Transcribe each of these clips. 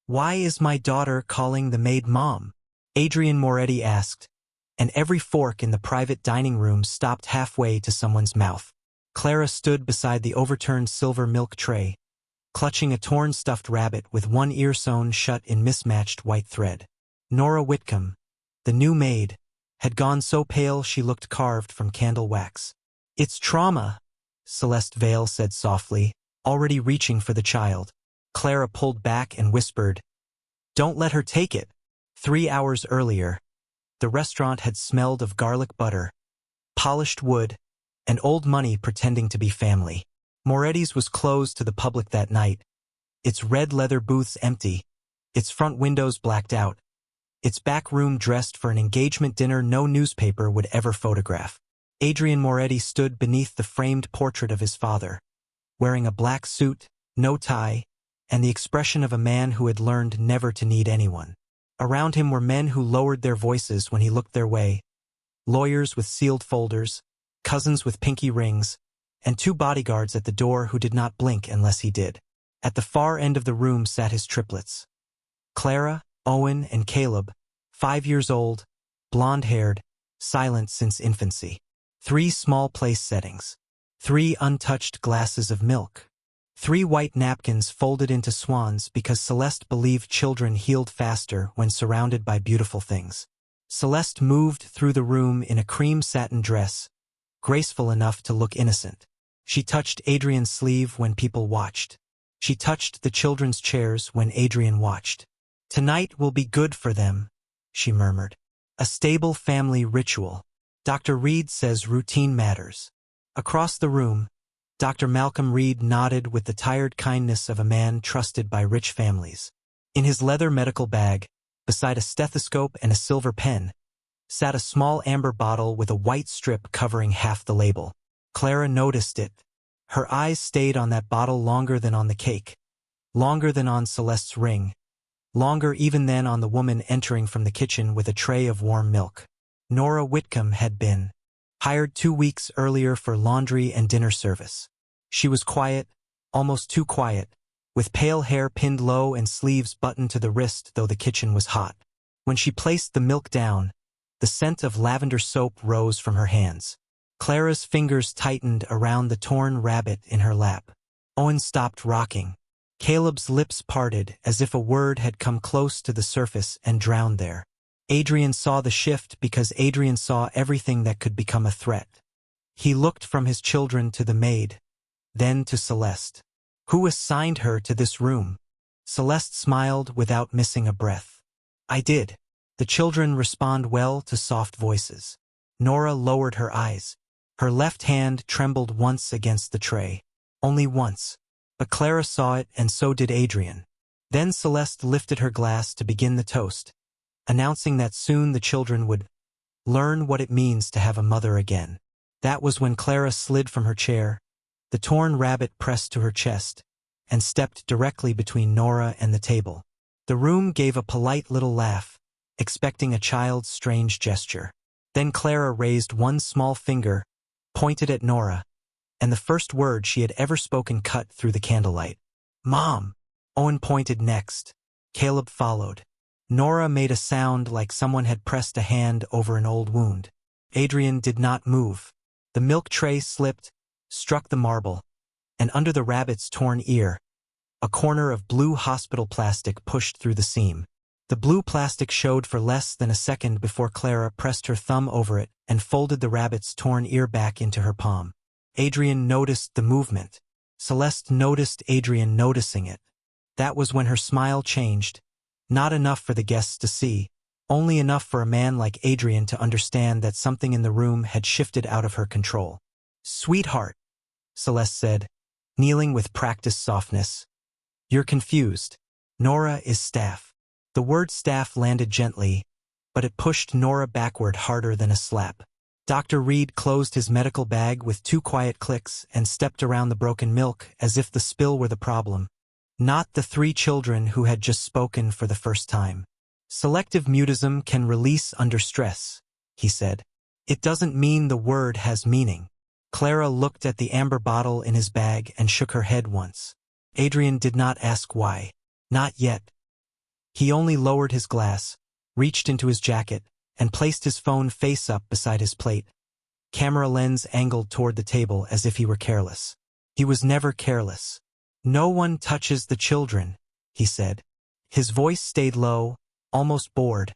"Why is my daughter calling the maid Mom?" Adrian Moretti asked, and every fork in the private dining room stopped halfway to someone's mouth. Clara stood beside the overturned silver milk tray, clutching a torn stuffed rabbit with one ear sewn shut in mismatched white thread. Nora Whitcomb, the new maid, had gone so pale she looked carved from candle wax. "It's trauma," Celeste Vale said softly, already reaching for the child. Clara pulled back and whispered, "Don't let her take it." 3 hours earlier, the restaurant had smelled of garlic butter, polished wood, and old money pretending to be family. Moretti's was closed to the public that night, its red leather booths empty, its front windows blacked out, its back room dressed for an engagement dinner no newspaper would ever photograph. Adrian Moretti stood beneath the framed portrait of his father, wearing a black suit, no tie, and the expression of a man who had learned never to need anyone. Around him were men who lowered their voices when he looked their way, lawyers with sealed folders, cousins with pinky rings, and 2 bodyguards at the door who did not blink unless he did. At the far end of the room sat his triplets. Clara, Owen, and Caleb, 5 years old, blonde-haired, silent since infancy. 3 small place settings. 3 untouched glasses of milk. 3 white napkins folded into swans because Celeste believed children healed faster when surrounded by beautiful things. Celeste moved through the room in a cream satin dress, graceful enough to look innocent. She touched Adrian's sleeve when people watched. She touched the children's chairs when Adrian watched. "Tonight will be good for them," she murmured. "A stable family ritual. Dr. Reed says routine matters." Across the room, Dr. Malcolm Reed nodded with the tired kindness of a man trusted by rich families. In his leather medical bag, beside a stethoscope and a silver pen, sat a small amber bottle with a white strip covering half the label. Clara noticed it. Her eyes stayed on that bottle longer than on the cake, longer than on Celeste's ring, longer even than on the woman entering from the kitchen with a tray of warm milk. Nora Whitcomb had been hired 2 weeks earlier for laundry and dinner service. She was quiet, almost too quiet, with pale hair pinned low and sleeves buttoned to the wrist though the kitchen was hot. When she placed the milk down, the scent of lavender soap rose from her hands. Clara's fingers tightened around the torn rabbit in her lap. Owen stopped rocking. Caleb's lips parted as if a word had come close to the surface and drowned there. Adrian saw the shift because Adrian saw everything that could become a threat. He looked from his children to the maid, then to Celeste. "Who assigned her to this room?" Celeste smiled without missing a breath. "I did." The children respond well to soft voices. Nora lowered her eyes. Her left hand trembled once against the tray. Only once. But Clara saw it, and so did Adrian. Then Celeste lifted her glass to begin the toast, announcing that soon the children would learn what it means to have a mother again. That was when Clara slid from her chair, the torn rabbit pressed to her chest, and stepped directly between Nora and the table. The room gave a polite little laugh, expecting a child's strange gesture. Then Clara raised one small finger, pointed at Nora, and the first word she had ever spoken cut through the candlelight. "Mom!" Owen pointed next. Caleb followed. Nora made a sound like someone had pressed a hand over an old wound. Adrian did not move. The milk tray slipped, struck the marble, and under the rabbit's torn ear, a corner of blue hospital plastic pushed through the seam. The blue plastic showed for less than a second before Clara pressed her thumb over it and folded the rabbit's torn ear back into her palm. Adrian noticed the movement. Celeste noticed Adrian noticing it. That was when her smile changed. Not enough for the guests to see, only enough for a man like Adrian to understand that something in the room had shifted out of her control. "Sweetheart," Celeste said, kneeling with practiced softness. "You're confused. Nora is staff." The word staff landed gently, but it pushed Nora backward harder than a slap. Dr. Reed closed his medical bag with 2 quiet clicks and stepped around the broken milk as if the spill were the problem, not the 3 children who had just spoken for the first time. "Selective mutism can release under stress," he said. "It doesn't mean the word has meaning." Clara looked at the amber bottle in his bag and shook her head once. Adrian did not ask why. Not yet. He only lowered his glass, reached into his jacket, and placed his phone face up beside his plate. Camera lens angled toward the table as if he were careless. He was never careless. "No one touches the children," he said. His voice stayed low, almost bored,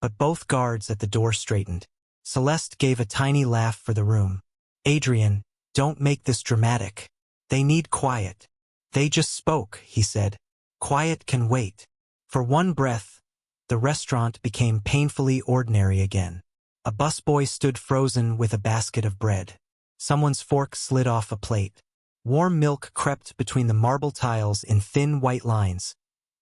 but both guards at the door straightened. Celeste gave a tiny laugh for the room. "Adrian, don't make this dramatic. They need quiet." "They just spoke," he said. "Quiet can wait." For one breath, the restaurant became painfully ordinary again. A busboy stood frozen with a basket of bread. Someone's fork slid off a plate. Warm milk crept between the marble tiles in thin white lines,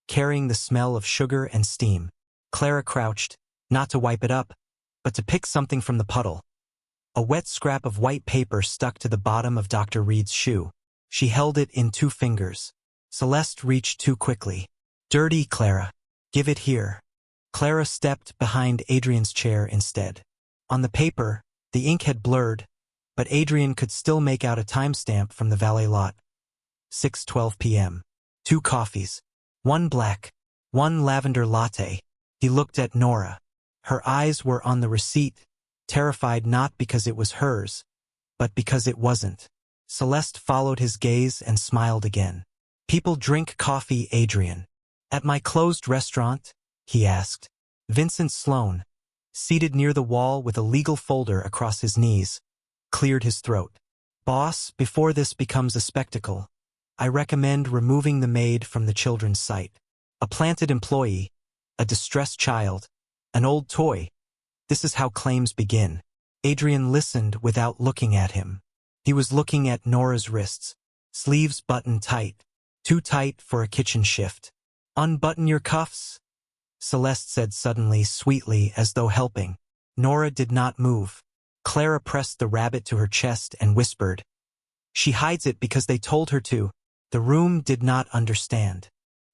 carrying the smell of sugar and steam. Clara crouched, not to wipe it up, but to pick something from the puddle. A wet scrap of white paper stuck to the bottom of Dr. Reed's shoe. She held it in 2 fingers. Celeste reached too quickly. "Dirty, Clara. Give it here." Clara stepped behind Adrian's chair instead. On the paper, the ink had blurred, but Adrian could still make out a timestamp from the valet lot. 6:12 p.m. 2 coffees. 1 black, 1 lavender latte. He looked at Nora. Her eyes were on the receipt, terrified not because it was hers, but because it wasn't. Celeste followed his gaze and smiled again. "People drink coffee, Adrian." "At my closed restaurant?" he asked. Vincent Sloane, seated near the wall with a legal folder across his knees, cleared his throat. "Boss, before this becomes a spectacle, I recommend removing the maid from the children's sight. A planted employee, a distressed child, an old toy. This is how claims begin." Adrian listened without looking at him. He was looking at Nora's wrists, sleeves buttoned tight, too tight for a kitchen shift. "Unbutton your cuffs," Celeste said suddenly, sweetly, as though helping. Nora did not move. Clara pressed the rabbit to her chest and whispered, "She hides it because they told her to." The room did not understand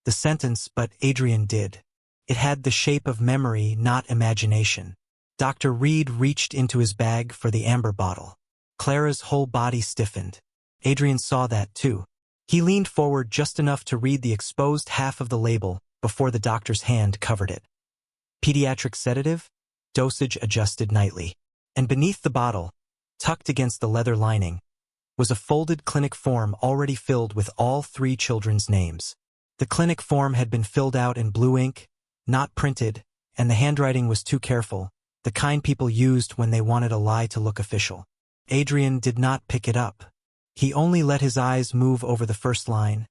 the sentence, but Adrian did. It had the shape of memory, not imagination. Dr. Reed reached into his bag for the amber bottle. Clara's whole body stiffened. Adrian saw that too. He leaned forward just enough to read the exposed half of the label before the doctor's hand covered it. "Pediatric sedative, dosage adjusted nightly." And beneath the bottle, tucked against the leather lining, was a folded clinic form already filled with all 3 children's names. The clinic form had been filled out in blue ink, not printed, and the handwriting was too careful, the kind people used when they wanted a lie to look official. Adrian did not pick it up. He only let his eyes move over the first line,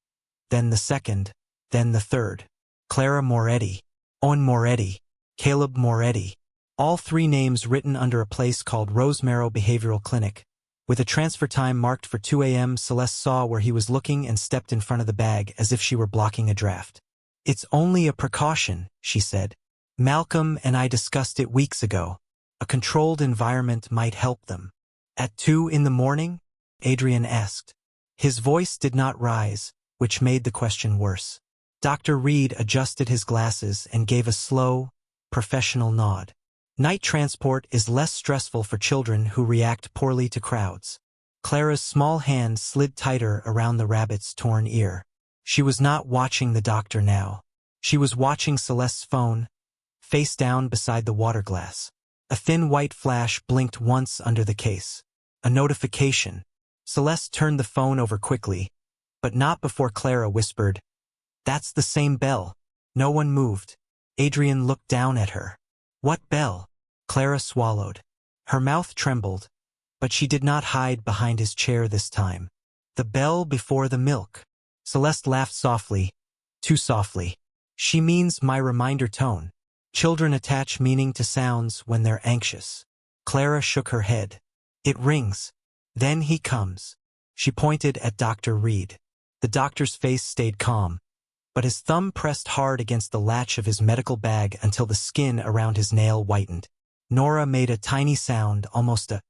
then the second, then the third. Clara Moretti, Owen Moretti, Caleb Moretti. All 3 names written under a place called Rosemero Behavioral Clinic. With a transfer time marked for 2 a.m., Celeste saw where he was looking and stepped in front of the bag as if she were blocking a draft. "It's only a precaution," she said. "Malcolm and I discussed it weeks ago. A controlled environment might help them." "At 2 in the morning?" Adrian asked. His voice did not rise, which made the question worse. Dr. Reed adjusted his glasses and gave a slow, professional nod. "Night transport is less stressful for children who react poorly to crowds." Clara's small hand slid tighter around the rabbit's torn ear. She was not watching the doctor now. She was watching Celeste's phone, face down beside the water glass. A thin white flash blinked once under the case. A notification. Celeste turned the phone over quickly, but not before Clara whispered, "That's the same bell." No one moved. Adrian looked down at her. "What bell?" Clara swallowed. Her mouth trembled, but she did not hide behind his chair this time. "The bell before the milk." Celeste laughed softly, too softly. "She means my reminder tone. Children attach meaning to sounds when they're anxious." Clara shook her head. "It rings. Then he comes." She pointed at Dr. Reed. The doctor's face stayed calm, but his thumb pressed hard against the latch of his medical bag until the skin around his nail whitened. Nora made a tiny sound, almost a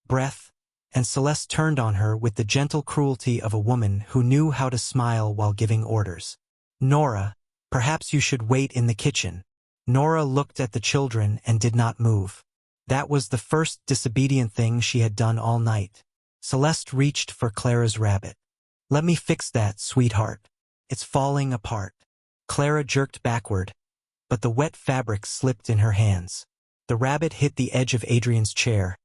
breath, and Celeste turned on her with the gentle cruelty of a woman who knew how to smile while giving orders. "Nora, perhaps you should wait in the kitchen." Nora looked at the children and did not move. That was the first disobedient thing she had done all night. Celeste reached for Clara's rabbit. "Let me fix that, sweetheart. It's falling apart." Clara jerked backward, but the wet fabric slipped in her hands. The rabbit hit the edge of Adrian's chair,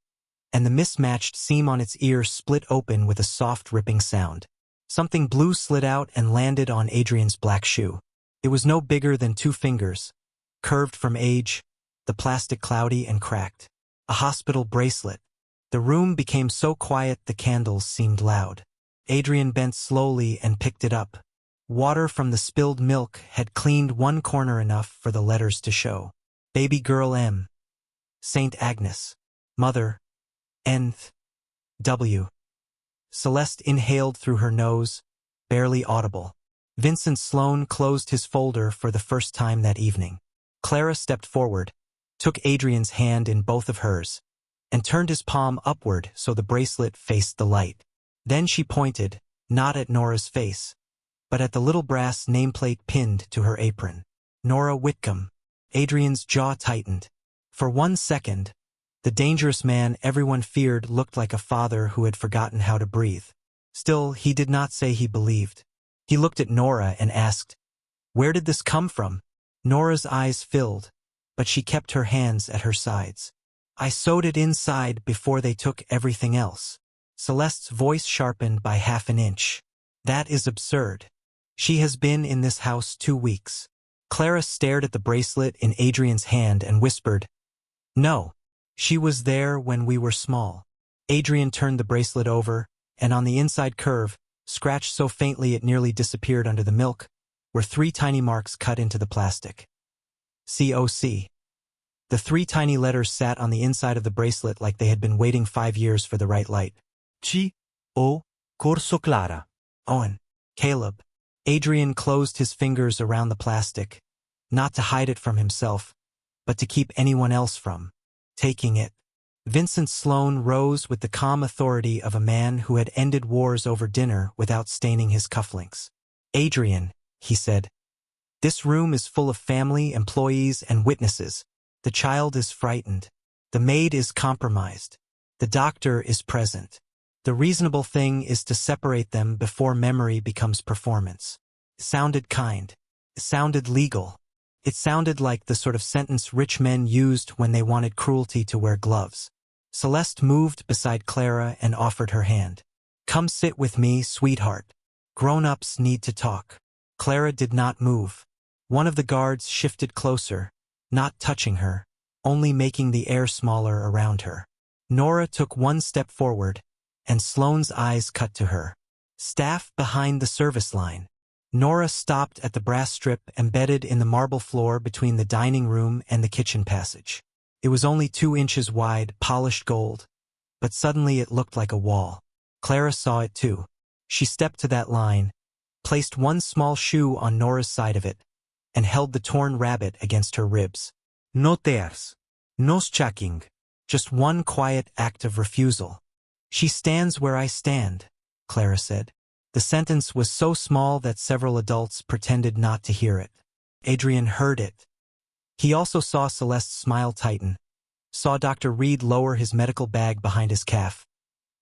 and the mismatched seam on its ear split open with a soft ripping sound. Something blue slid out and landed on Adrian's black shoe. It was no bigger than 2 fingers, curved from age, the plastic cloudy and cracked. A hospital bracelet. The room became so quiet the candles seemed loud. Adrian bent slowly and picked it up. Water from the spilled milk had cleaned one corner enough for the letters to show. Baby girl M. Saint Agnes. Mother. N.W. Celeste inhaled through her nose, barely audible. Vincent Sloane closed his folder for the first time that evening. Clara stepped forward, took Adrian's hand in both of hers, and turned his palm upward so the bracelet faced the light. Then she pointed, not at Nora's face, but at the little brass nameplate pinned to her apron. Nora Whitcomb. Adrian's jaw tightened. For 1 second, the dangerous man everyone feared looked like a father who had forgotten how to breathe. Still, he did not say he believed. He looked at Nora and asked, "Where did this come from?" Nora's eyes filled, but she kept her hands at her sides. "I sewed it inside before they took everything else." Celeste's voice sharpened by half an inch. "That is absurd. She has been in this house 2 weeks. Clara stared at the bracelet in Adrian's hand and whispered, "No. She was there when we were small." Adrian turned the bracelet over, and on the inside curve, scratched so faintly it nearly disappeared under the milk, were 3 tiny marks cut into the plastic. COC. The 3 tiny letters sat on the inside of the bracelet like they had been waiting 5 years for the right light. C.O. Corso Clara. Owen. Caleb. Adrian closed his fingers around the plastic, not to hide it from himself, but to keep anyone else from taking it. Vincent Sloane rose with the calm authority of a man who had ended wars over dinner without staining his cufflinks. "Adrian," he said, "this room is full of family, employees, and witnesses. The child is frightened. The maid is compromised. The doctor is present. The reasonable thing is to separate them before memory becomes performance." It sounded kind. It sounded legal. It sounded like the sort of sentence rich men used when they wanted cruelty to wear gloves. Celeste moved beside Clara and offered her hand. "Come sit with me, sweetheart. Grown-ups need to talk." Clara did not move. One of the guards shifted closer, not touching her, only making the air smaller around her. Nora took 1 step forward, and Sloane's eyes cut to her. "Staff behind the service line." Nora stopped at the brass strip embedded in the marble floor between the dining room and the kitchen passage. It was only 2 inches wide, polished gold, but suddenly it looked like a wall. Clara saw it too. She stepped to that line, placed 1 small shoe on Nora's side of it, and held the torn rabbit against her ribs. "No tears. No checking. Just 1 quiet act of refusal." "She stands where I stand," Clara said. The sentence was so small that several adults pretended not to hear it. Adrian heard it. He also saw Celeste's smile tighten, saw Dr. Reed lower his medical bag behind his calf,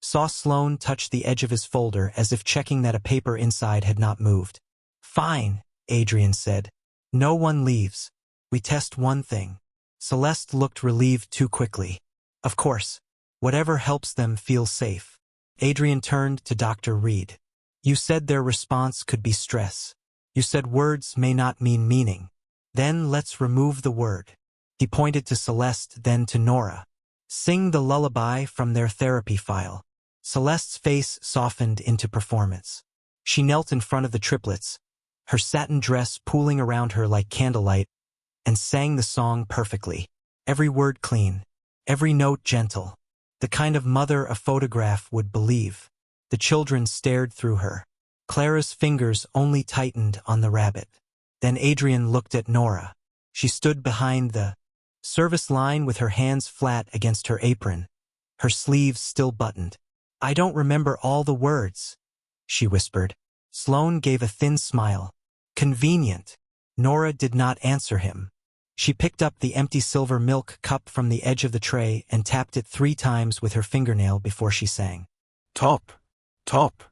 saw Sloane touch the edge of his folder as if checking that a paper inside had not moved. "Fine," Adrian said. "No one leaves. We test 1 thing." Celeste looked relieved too quickly. "Of course. Whatever helps them feel safe." Adrian turned to Dr. Reed. "You said their response could be stress. You said words may not mean meaning. Then let's remove the word." He pointed to Celeste, then to Nora. "Sing the lullaby from their therapy file." Celeste's face softened into performance. She knelt in front of the triplets, her satin dress pooling around her like candlelight, and sang the song perfectly. Every word clean, every note gentle, the kind of mother a photograph would believe. The children stared through her. Clara's fingers only tightened on the rabbit. Then Adrian looked at Nora. She stood behind the service line with her hands flat against her apron, her sleeves still buttoned. "I don't remember all the words," she whispered. Sloane gave a thin smile. "Convenient." Nora did not answer him. She picked up the empty silver milk cup from the edge of the tray and tapped it 3 times with her fingernail before she sang. "Top. Top.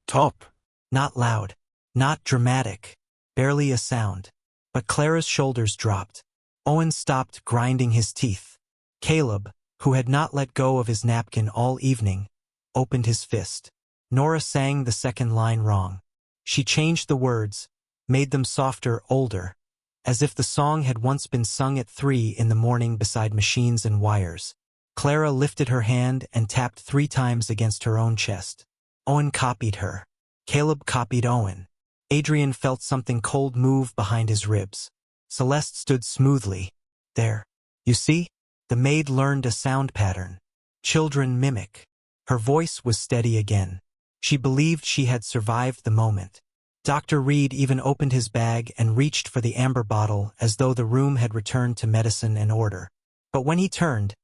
Top." Not loud. Not dramatic. Barely a sound. But Clara's shoulders dropped. Owen stopped grinding his teeth. Caleb, who had not let go of his napkin all evening, opened his fist. Nora sang the second line wrong. She changed the words, made them softer, older, as if the song had once been sung at 3 in the morning beside machines and wires. Clara lifted her hand and tapped 3 times against her own chest. Owen copied her. Caleb copied Owen. Adrian felt something cold move behind his ribs. Celeste stood smoothly. There. You see? The maid learned a sound pattern. Children mimic. Her voice was steady again. She believed she had survived the moment. Dr. Reed even opened his bag and reached for the amber bottle as though the room had returned to medicine and order. But when he turned,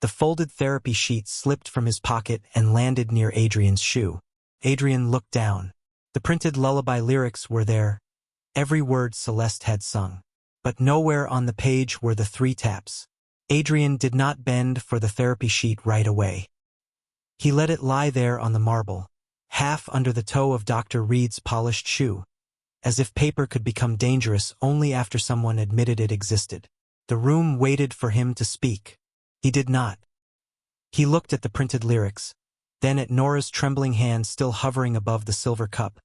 the folded therapy sheet slipped from his pocket and landed near Adrian's shoe. Adrian looked down. The printed lullaby lyrics were there, every word Celeste had sung. But nowhere on the page were the 3 taps. Adrian did not bend for the therapy sheet right away. He let it lie there on the marble, half under the toe of Dr. Reed's polished shoe, as if paper could become dangerous only after someone admitted it existed. The room waited for him to speak. He did not. He looked at the printed lyrics, then at Nora's trembling hand still hovering above the silver cup,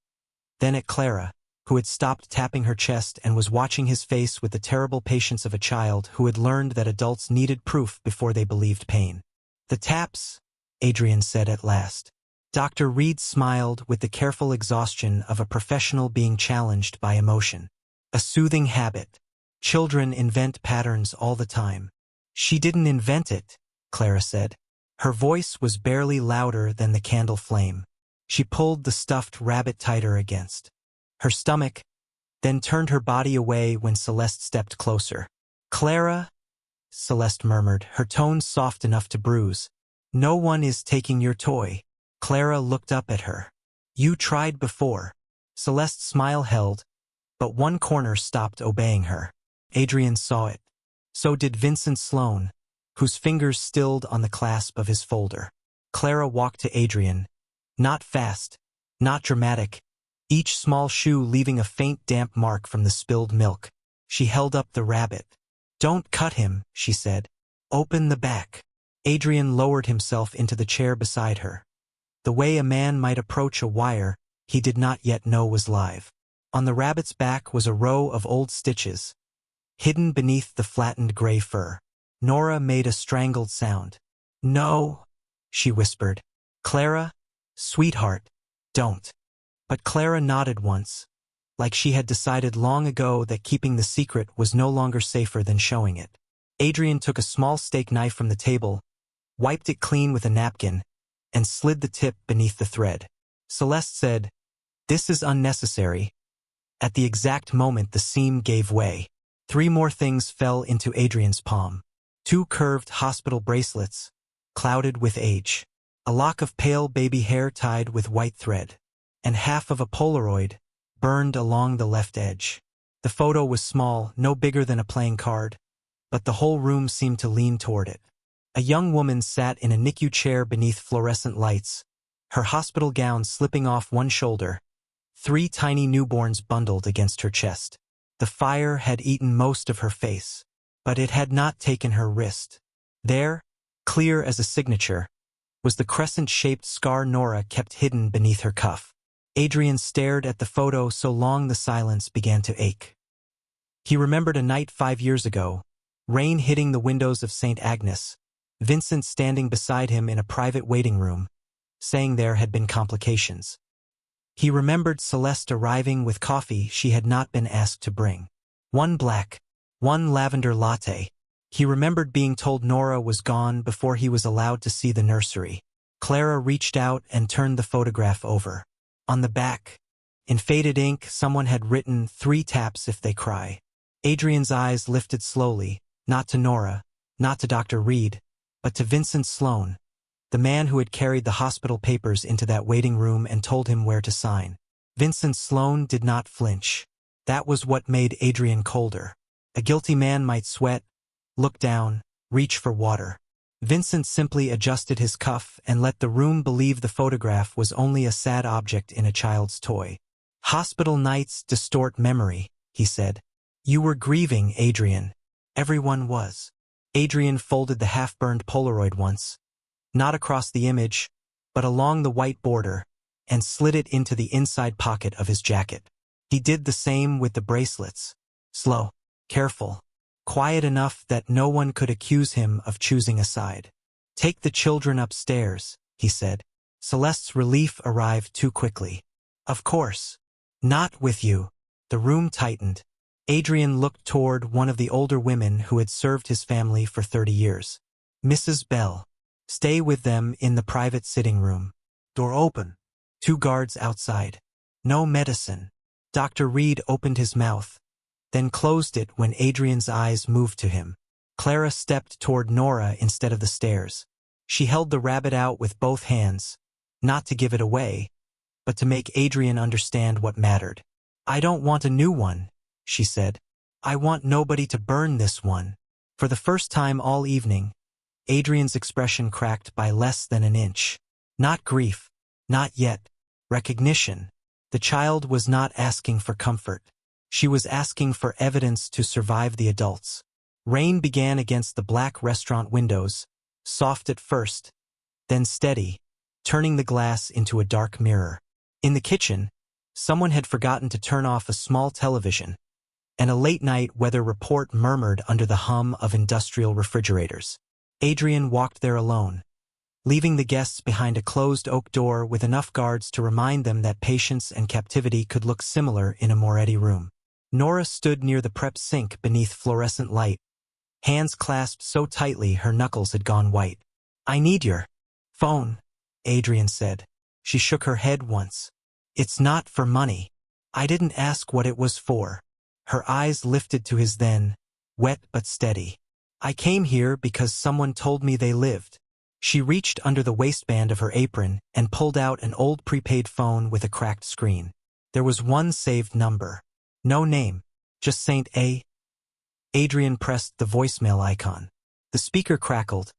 then at Clara, who had stopped tapping her chest and was watching his face with the terrible patience of a child who had learned that adults needed proof before they believed pain. The taps, Adrian said at last. Dr. Reed smiled with the careful exhaustion of a professional being challenged by emotion. A soothing habit. Children invent patterns all the time. She didn't invent it, Clara said. Her voice was barely louder than the candle flame. She pulled the stuffed rabbit tighter against her stomach, then turned her body away when Celeste stepped closer. Clara, Celeste murmured, her tone soft enough to bruise. No one is taking your toy. Clara looked up at her. You tried before. Celeste's smile held, but one corner stopped obeying her. Adrian saw it. So did Vincent Sloane, whose fingers stilled on the clasp of his folder. Clara walked to Adrian. Not fast, not dramatic, each small shoe leaving a faint damp mark from the spilled milk. She held up the rabbit. Don't cut him, she said. Open the back. Adrian lowered himself into the chair beside her. The way a man might approach a wire he did not yet know was live. On the rabbit's back was a row of old stitches, hidden beneath the flattened gray fur. Nora made a strangled sound. No, she whispered. Clara, sweetheart, don't. But Clara nodded once, like she had decided long ago that keeping the secret was no longer safer than showing it. Adrian took a small steak knife from the table, wiped it clean with a napkin, and slid the tip beneath the thread. Celeste said, This is unnecessary. At the exact moment the seam gave way. 3 more things fell into Adrian's palm. 2 curved hospital bracelets, clouded with age. A lock of pale baby hair tied with white thread. And half of a Polaroid, burned along the left edge. The photo was small, no bigger than a playing card, but the whole room seemed to lean toward it. A young woman sat in a NICU chair beneath fluorescent lights, her hospital gown slipping off one shoulder, 3 tiny newborns bundled against her chest. The fire had eaten most of her face, but it had not taken her wrist. There, clear as a signature, was the crescent-shaped scar Nora kept hidden beneath her cuff. Adrian stared at the photo so long the silence began to ache. He remembered a night 5 years ago, rain hitting the windows of St. Agnes, Vincent standing beside him in a private waiting room, saying there had been complications. He remembered Celeste arriving with coffee she had not been asked to bring. 1 black, 1 lavender latte. He remembered being told Nora was gone before he was allowed to see the nursery. Clara reached out and turned the photograph over. On the back, in faded ink, someone had written 3 taps if they cry. Adrian's eyes lifted slowly, not to Nora, not to Dr. Reed, but to Vincent Sloane, the man who had carried the hospital papers into that waiting room and told him where to sign. Vincent Sloane did not flinch. That was what made Adrian colder. A guilty man might sweat, look down, reach for water. Vincent simply adjusted his cuff and let the room believe the photograph was only a sad object in a child's toy. Hospital nights distort memory, he said. You were grieving, Adrian. Everyone was. Adrian folded the half-burned Polaroid once, not across the image, but along the white border, and slid it into the inside pocket of his jacket. He did the same with the bracelets. Slow, careful, quiet enough that no one could accuse him of choosing a side. Take the children upstairs, he said. Celeste's relief arrived too quickly. Of course. Not with you. The room tightened. Adrian looked toward one of the older women who had served his family for 30 years. Mrs. Bell. Stay with them in the private sitting room. Door open. 2 guards outside. No medicine. Dr. Reed opened his mouth, then closed it when Adrian's eyes moved to him. Clara stepped toward Nora instead of the stairs. She held the rabbit out with both hands, not to give it away, but to make Adrian understand what mattered. I don't want a new one, she said. I want nobody to burn this one. For the first time all evening, Adrian's expression cracked by less than an inch. Not grief, not yet. Recognition. The child was not asking for comfort. She was asking for evidence to survive the adults. Rain began against the black restaurant windows, soft at first, then steady, turning the glass into a dark mirror. In the kitchen, someone had forgotten to turn off a small television, and a late-night weather report murmured under the hum of industrial refrigerators. Adrian walked there alone, leaving the guests behind a closed oak door with enough guards to remind them that patience and captivity could look similar in a Moretti room. Nora stood near the prep sink beneath fluorescent light, hands clasped so tightly her knuckles had gone white. I need your phone, Adrian said. She shook her head once. It's not for money. I didn't ask what it was for. Her eyes lifted to his then, wet but steady. I came here because someone told me they lived. She reached under the waistband of her apron and pulled out an old prepaid phone with a cracked screen. There was one saved number. No name, just Saint A. Adrian pressed the voicemail icon. The speaker crackled,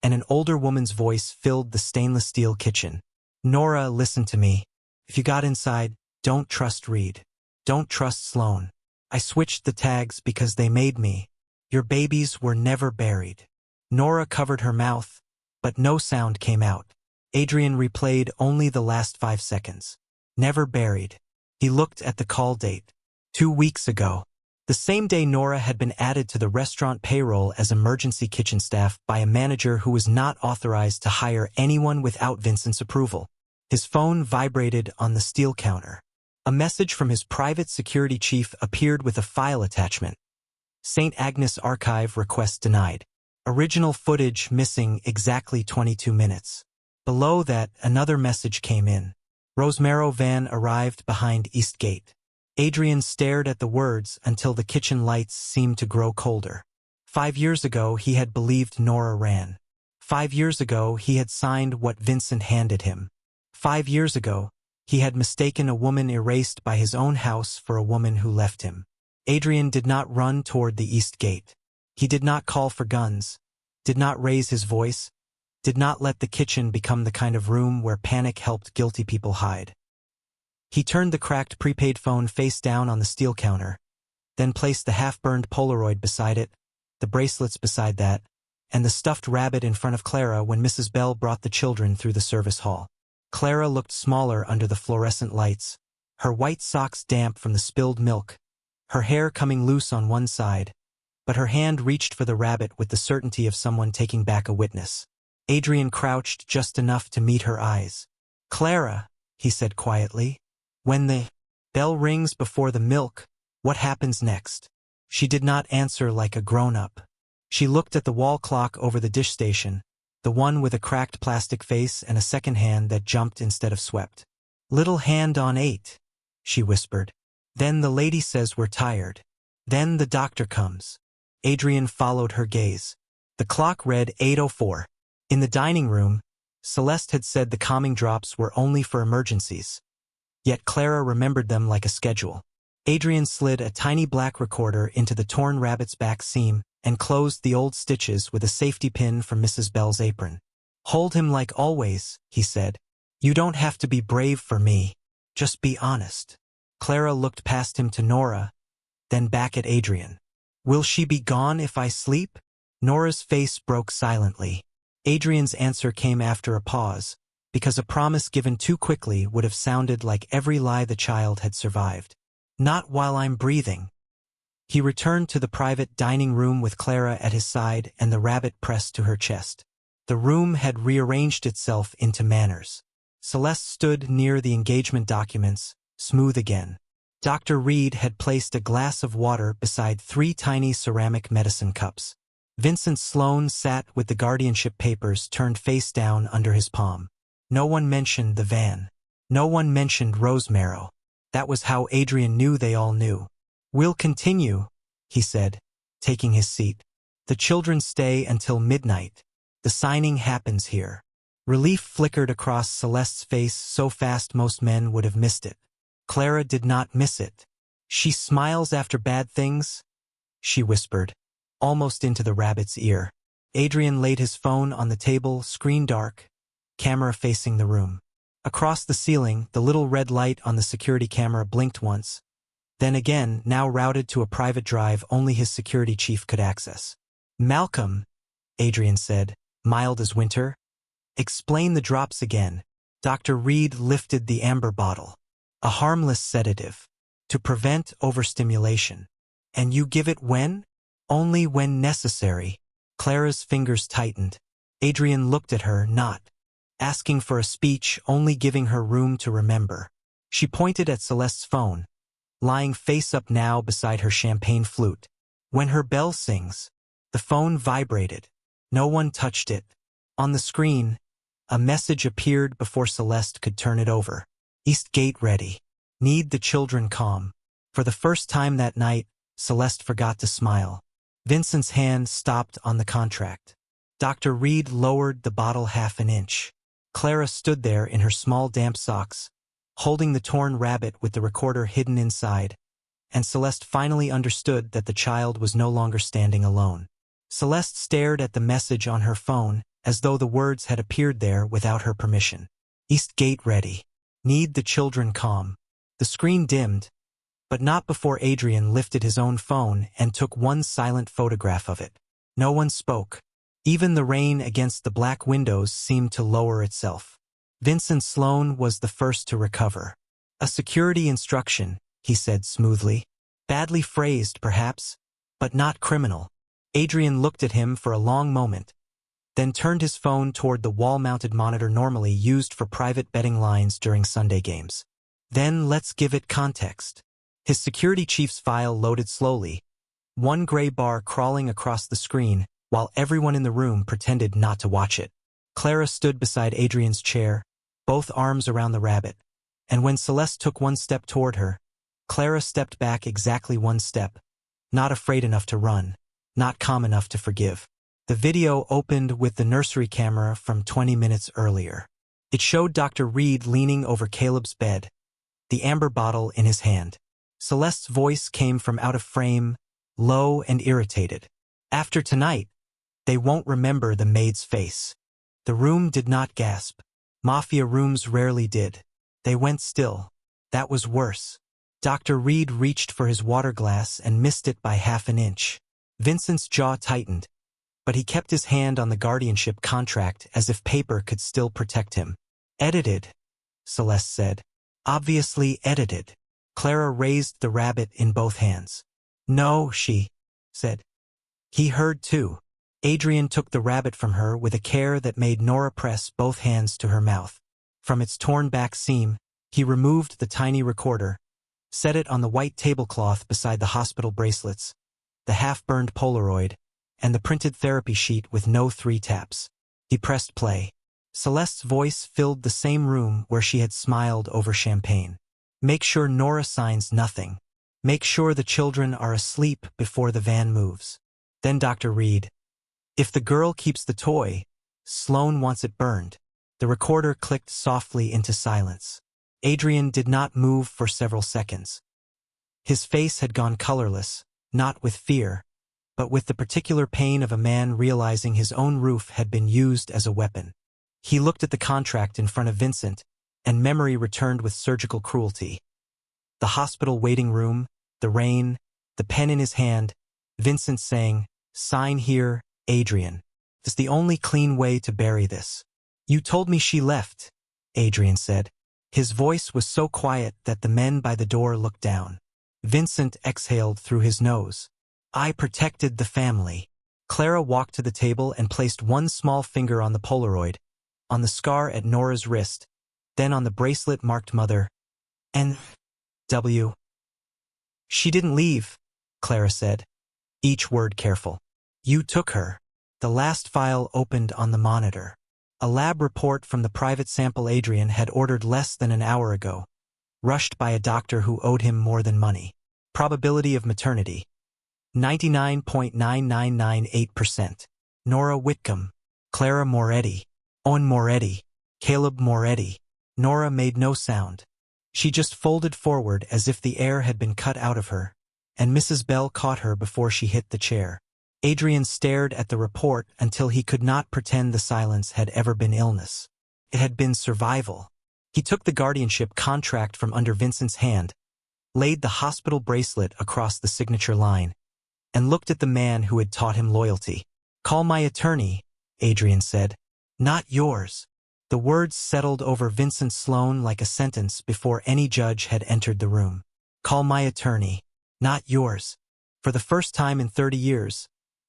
and an older woman's voice filled the stainless steel kitchen. Nora, listen to me. If you got inside, don't trust Reed. Don't trust Sloan. I switched the tags because they made me. Your babies were never buried. Nora covered her mouth, but no sound came out. Adrian replayed only the last 5 seconds. Never buried. He looked at the call date. 2 weeks ago. The same day Nora had been added to the restaurant payroll as emergency kitchen staff by a manager who was not authorized to hire anyone without Vincent's approval. His phone vibrated on the steel counter. A message from his private security chief appeared with a file attachment. St. Agnes Archive request denied. Original footage missing exactly 22 minutes. Below that, another message came in. Rosemero van arrived behind East Gate. Adrian stared at the words until the kitchen lights seemed to grow colder. 5 years ago, he had believed Nora ran. 5 years ago, he had signed what Vincent handed him. 5 years ago, he had mistaken a woman erased by his own house for a woman who left him. Adrian did not run toward the East Gate. He did not call for guns, did not raise his voice, did not let the kitchen become the kind of room where panic helped guilty people hide. He turned the cracked prepaid phone face down on the steel counter, then placed the half-burned Polaroid beside it, the bracelets beside that, and the stuffed rabbit in front of Clara when Mrs. Bell brought the children through the service hall. Clara looked smaller under the fluorescent lights, her white socks damp from the spilled milk, her hair coming loose on one side, but her hand reached for the rabbit with the certainty of someone taking back a witness. Adrian crouched just enough to meet her eyes. Clara, he said quietly, when the bell rings before the milk, what happens next? She did not answer like a grown-up. She looked at the wall clock over the dish station, the one with a cracked plastic face and a second hand that jumped instead of swept. Little hand on 8, she whispered. Then the lady says we're tired. Then the doctor comes. Adrian followed her gaze. The clock read 8:04. In the dining room, Celeste had said the calming drops were only for emergencies. Yet Clara remembered them like a schedule. Adrian slid a tiny black recorder into the torn rabbit's back seam and closed the old stitches with a safety pin from Mrs. Bell's apron. Hold him like always, he said. You don't have to be brave for me. Just be honest. Clara looked past him to Nora, then back at Adrian. Will she be gone if I sleep? Nora's face broke silently. Adrian's answer came after a pause, because a promise given too quickly would have sounded like every lie the child had survived. Not while I'm breathing. He returned to the private dining room with Clara at his side and the rabbit pressed to her chest. The room had rearranged itself into manners. Celeste stood near the engagement documents, smooth again. Dr. Reed had placed a glass of water beside 3 tiny ceramic medicine cups. Vincent Sloane sat with the guardianship papers turned face down under his palm. No one mentioned the van. No one mentioned Rosemary. That was how Adrian knew they all knew. We'll continue, he said, taking his seat. The children stay until midnight. The signing happens here. Relief flickered across Celeste's face so fast most men would have missed it. Clara did not miss it. She smiles after bad things, she whispered, almost into the rabbit's ear. Adrian laid his phone on the table, screen dark, camera facing the room. Across the ceiling, the little red light on the security camera blinked once, then again, now routed to a private drive only his security chief could access. Malcolm, Adrian said, mild as winter. Explain the drops again. Dr. Reed lifted the amber bottle. A harmless sedative. To prevent overstimulation. And you give it when? Only when necessary. Clara's fingers tightened. Adrian looked at her, not asking for a speech, only giving her room to remember. She pointed at Celeste's phone, lying face up now beside her champagne flute. When her bell sings, the phone vibrated. No one touched it. On the screen, a message appeared before Celeste could turn it over. East Gate ready. Need the children calm. For the first time that night, Celeste forgot to smile. Vincent's hand stopped on the contract. Dr. Reed lowered the bottle half an inch. Clara stood there in her small damp socks, holding the torn rabbit with the recorder hidden inside, and Celeste finally understood that the child was no longer standing alone. Celeste stared at the message on her phone as though the words had appeared there without her permission. East Gate ready. Need the children calm. The screen dimmed, but not before Adrian lifted his own phone and took one silent photograph of it. No one spoke. Even the rain against the black windows seemed to lower itself. Vincent Sloane was the first to recover. A security instruction, he said smoothly. Badly phrased, perhaps, but not criminal. Adrian looked at him for a long moment, then turned his phone toward the wall-mounted monitor normally used for private betting lines during Sunday games. Then let's give it context. His security chief's file loaded slowly, one gray bar crawling across the screen, while everyone in the room pretended not to watch it. Clara stood beside Adrian's chair, both arms around the rabbit, and when Celeste took one step toward her, Clara stepped back exactly one step, not afraid enough to run, not calm enough to forgive. The video opened with the nursery camera from 20 minutes earlier. It showed Dr. Reed leaning over Caleb's bed, the amber bottle in his hand. Celeste's voice came from out of frame, low and irritated. After tonight, they won't remember the maid's face. The room did not gasp. Mafia rooms rarely did. They went still. That was worse. Dr. Reed reached for his water glass and missed it by half an inch. Vincent's jaw tightened, but he kept his hand on the guardianship contract as if paper could still protect him. Edited, Celeste said. Obviously edited. Clara raised the rabbit in both hands. No, she said. He heard too. Adrian took the rabbit from her with a care that made Nora press both hands to her mouth. From its torn back seam, he removed the tiny recorder, set it on the white tablecloth beside the hospital bracelets, the half-burned Polaroid, and the printed therapy sheet with no 3 taps. He pressed play. Celeste's voice filled the same room where she had smiled over champagne. Make sure Nora signs nothing. Make sure the children are asleep before the van moves. Then Dr. Reed. If the girl keeps the toy, Sloane wants it burned. The recorder clicked softly into silence. Adrian did not move for several seconds. His face had gone colorless, not with fear, but with the particular pain of a man realizing his own roof had been used as a weapon. He looked at the contract in front of Vincent, and memory returned with surgical cruelty. The hospital waiting room, the rain, the pen in his hand, Vincent saying, "Sign here, Adrian. It's the only clean way to bury this." "You told me she left," Adrian said. His voice was so quiet that the men by the door looked down. Vincent exhaled through his nose. "I protected the family." Clara walked to the table and placed one small finger on the Polaroid, on the scar at Nora's wrist, then on the bracelet marked Mother. N.W. "She didn't leave," Clara said, each word careful. "You took her." The last file opened on the monitor. A lab report from the private sample Adrian had ordered less than an hour ago, rushed by a doctor who owed him more than money. Probability of maternity: 99.9998%. Nora Whitcomb, Clara Moretti, Owen Moretti, Caleb Moretti. Nora made no sound. She just folded forward as if the air had been cut out of her, and Mrs. Bell caught her before she hit the chair. Adrian stared at the report until he could not pretend the silence had ever been illness. It had been survival. He took the guardianship contract from under Vincent's hand, laid the hospital bracelet across the signature line, and looked at the man who had taught him loyalty. "Call my attorney," Adrian said. "Not yours." The words settled over Vincent Sloane like a sentence before any judge had entered the room. "Call my attorney, not yours." For the first time in 30 years,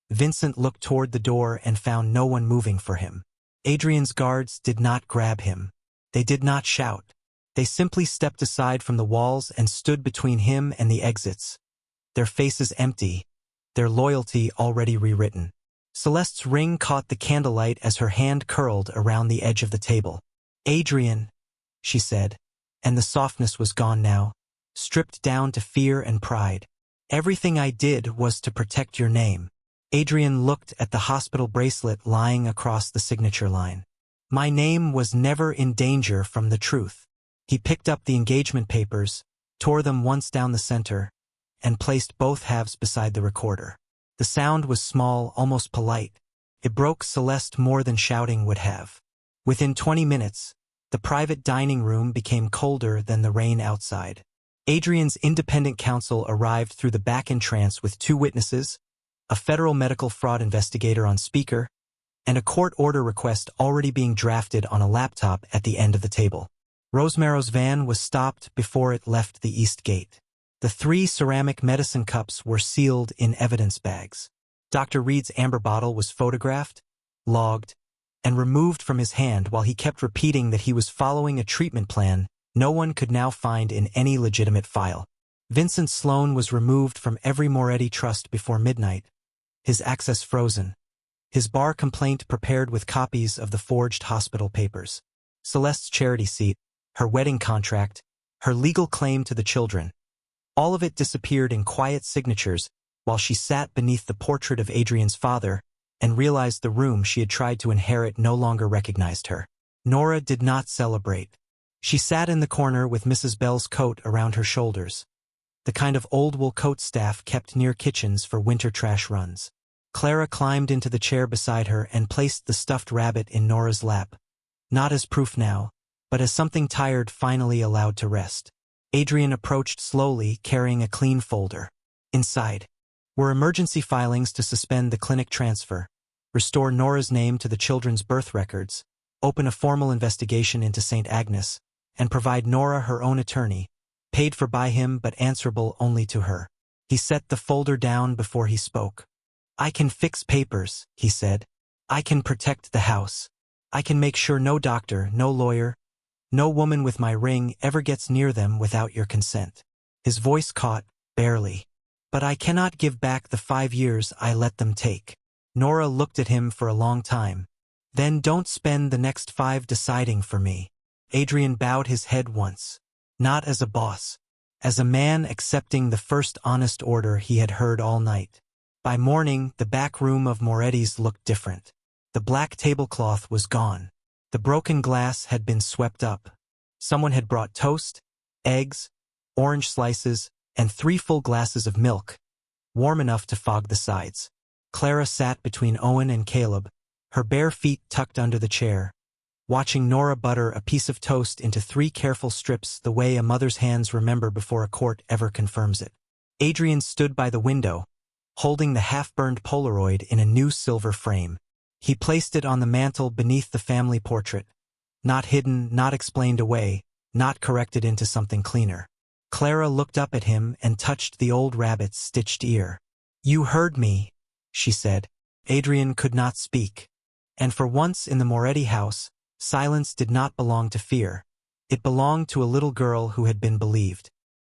Vincent looked toward the door and found no one moving for him. Adrian's guards did not grab him. They did not shout. They simply stepped aside from the walls and stood between him and the exits, their faces empty, their loyalty already rewritten. Celeste's ring caught the candlelight as her hand curled around the edge of the table. "Adrian," she said, and the softness was gone now, stripped down to fear and pride. "Everything I did was to protect your name." Adrian looked at the hospital bracelet lying across the signature line. "My name was never in danger from the truth." He picked up the engagement papers, tore them once down the center, and placed both halves beside the recorder. The sound was small, almost polite. It broke Celeste more than shouting would have. Within 20 minutes, the private dining room became colder than the rain outside. Adrian's independent counsel arrived through the back entrance with 2 witnesses, a federal medical fraud investigator on speaker, and a court order request already being drafted on a laptop at the end of the table. Rosemary's van was stopped before it left the east gate. The 3 ceramic medicine cups were sealed in evidence bags. Dr. Reed's amber bottle was photographed, logged, and removed from his hand while he kept repeating that he was following a treatment plan no one could now find in any legitimate file. Vincent Sloane was removed from every Moretti trust before midnight, his access frozen, his bar complaint prepared with copies of the forged hospital papers, Celeste's charity seat, her wedding contract, her legal claim to the children. All of it disappeared in quiet signatures while she sat beneath the portrait of Adrian's father and realized the room she had tried to inherit no longer recognized her. Nora did not celebrate. She sat in the corner with Mrs. Bell's coat around her shoulders, the kind of old wool coat staff kept near kitchens for winter trash runs. Clara climbed into the chair beside her and placed the stuffed rabbit in Nora's lap, not as proof now, but as something tired finally allowed to rest. Adrian approached slowly, carrying a clean folder. Inside were emergency filings to suspend the clinic transfer, restore Nora's name to the children's birth records, open a formal investigation into St. Agnes, and provide Nora her own attorney, paid for by him but answerable only to her. He set the folder down before he spoke. "I can fix papers," he said. "I can protect the house. I can make sure no doctor, no lawyer, no woman with my ring ever gets near them without your consent." His voice caught, barely. "But I cannot give back the 5 years I let them take." Nora looked at him for a long time. "Then don't spend the next 5 deciding for me." Adrian bowed his head once. Not as a boss. As a man accepting the first honest order he had heard all night. By morning, the back room of Moretti's looked different. The black tablecloth was gone. The broken glass had been swept up. Someone had brought toast, eggs, orange slices, and 3 full glasses of milk, warm enough to fog the sides. Clara sat between Owen and Caleb, her bare feet tucked under the chair, watching Nora butter a piece of toast into 3 careful strips the way a mother's hands remember before a court ever confirms it. Adrian stood by the window, holding the half-burned Polaroid in a new silver frame. He placed it on the mantel beneath the family portrait, not hidden, not explained away, not corrected into something cleaner. Clara looked up at him and touched the old rabbit's stitched ear. "You heard me," she said. Adrian could not speak. And for once in the Moretti house, silence did not belong to fear. It belonged to a little girl who had been believed.